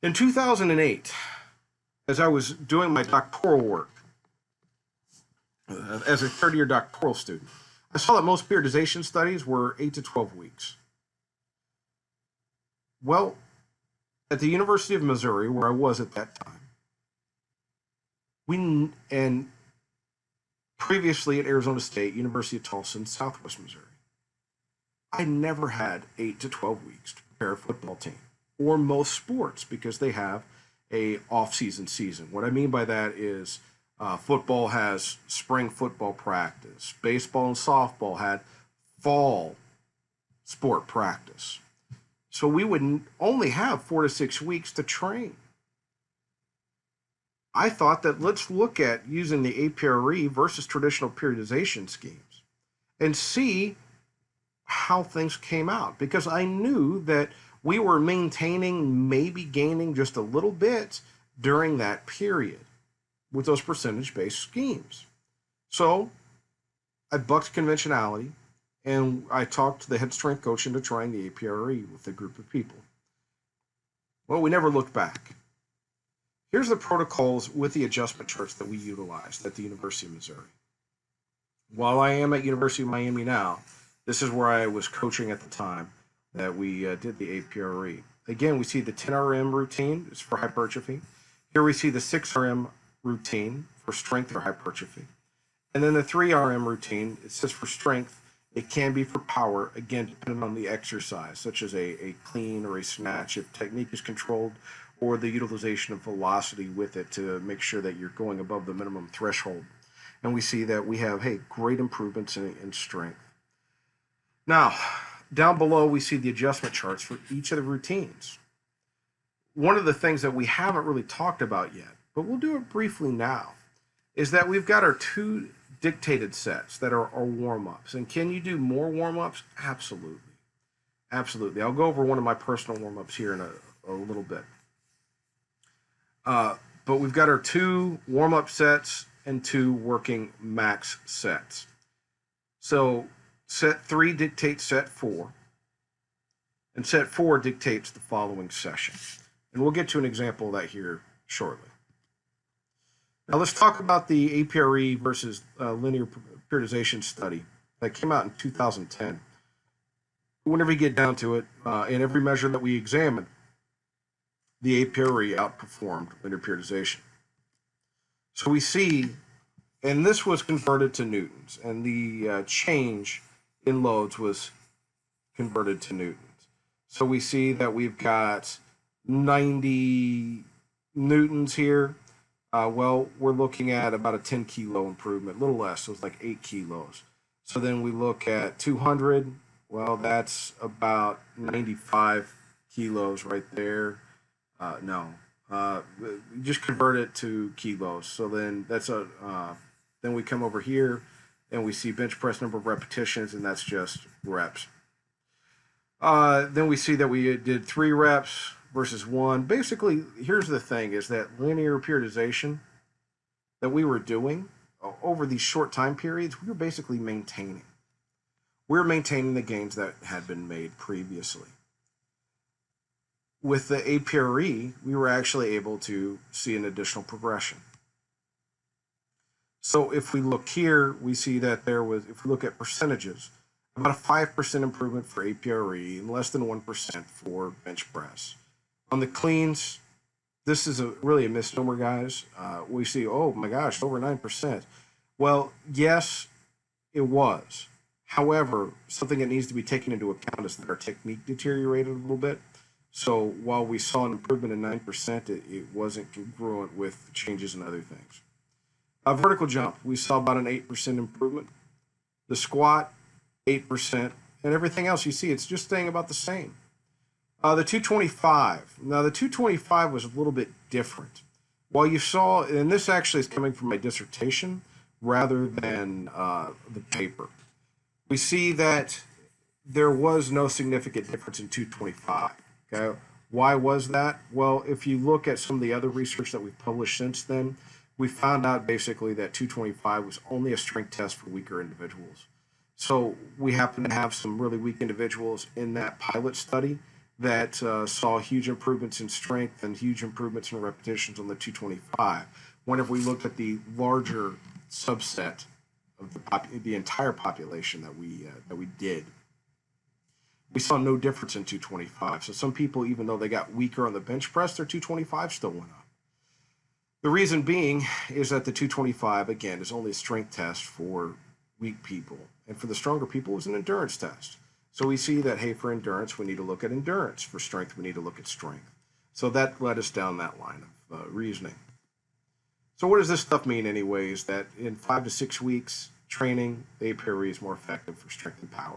In 2008, as I was doing my doctoral work, as a third-year doctoral student, I saw that most periodization studies were 8 to 12 weeks. Well, at the University of Missouri, where I was at that time, and previously at Arizona State, University of Tulsa, and Southwest Missouri, I never had 8 to 12 weeks to prepare a football team, or most sports, because they have a off-season season. What I mean by that is football has spring football practice. Baseball and softball had fall sport practice. So we would only have 4 to 6 weeks to train. I thought that let's look at using the APRE versus traditional periodization schemes and see how things came out, because I knew that we were maintaining, maybe gaining just a little bit during that period with those percentage-based schemes. So I bucked conventionality, and I talked the head strength coach into trying the APRE with a group of people. Well, we never looked back. Here's the protocols with the adjustment charts that we utilized at the University of Missouri. While I am at University of Miami now, this is where I was coaching at the time that we did the APRE. Again, we see the 10 RM routine is for hypertrophy. Here we see the 6 RM routine for strength or hypertrophy. And then the 3 RM routine, it says for strength. It can be for power, again, depending on the exercise, such as a clean or a snatch, if technique is controlled, or the utilization of velocity with it to make sure that you're going above the minimum threshold. And we see that we have, great improvements in strength. Now, down below, we see the adjustment charts for each of the routines. One of the things that we haven't really talked about yet, but we'll do it briefly now, is that we've got our 2 dictated sets that are warm-ups. And can you do more warm-ups? Absolutely. Absolutely. I'll go over one of my personal warm-ups here in a little bit. But we've got our 2 warm-up sets and 2 working max sets. So set 3 dictates set 4, and set 4 dictates the following session. And we'll get to an example of that here shortly. Now let's talk about the APRE versus linear periodization study that came out in 2010. Whenever you get down to it, in every measure that we examined, the APRE outperformed linear periodization. So we see, and this was converted to newtons, and the change in loads was converted to newtons. So we see that we've got 90 newtons here. Well, we're looking at about a 10 kilo improvement, a little less, so it's like 8 kilos. So then we look at 200, well, that's about 95 kilos right there. Just convert it to kilos. So then then we come over here and we see bench press number of repetitions, and that's just reps. Then we see that we did 3 reps versus 1. Basically, here's the thing, is that linear periodization that we were doing over these short time periods, we were basically maintaining. We were maintaining the gains that had been made previously. With the APRE, we were actually able to see an additional progression. So if we look here, we see that if we look at percentages, about a 5% improvement for APRE and less than 1% for bench press. On the cleans, this is really a misnomer, guys. We see, oh my gosh, over 9%. Well, yes, it was. However, something that needs to be taken into account is that our technique deteriorated a little bit. So while we saw an improvement in 9%, it wasn't congruent with changes in other things. Vertical jump, we saw about an 8% improvement. The squat, 8%. And everything else you see, it's just staying about the same. The 225. Now, the 225 was a little bit different. While you saw, and this actually is coming from my dissertation rather than the paper, we see that there was no significant difference in 225. Okay, why was that? Well, if you look at some of the other research that we've published since then, we found out basically that 225 was only a strength test for weaker individuals. So we happen to have some really weak individuals in that pilot study, that saw huge improvements in strength and huge improvements in repetitions on the 225. Whenever we looked at the larger subset of the entire population that we did, we saw no difference in 225. So some people, even though they got weaker on the bench press, their 225 still went up. The reason being is that the 225, again, is only a strength test for weak people. And for the stronger people, it was an endurance test. So we see that, hey, for endurance, we need to look at endurance. For strength, we need to look at strength. So that led us down that line of reasoning. So what does this stuff mean anyways? That in 5 to 6 weeks training, the APRE is more effective for strength and power.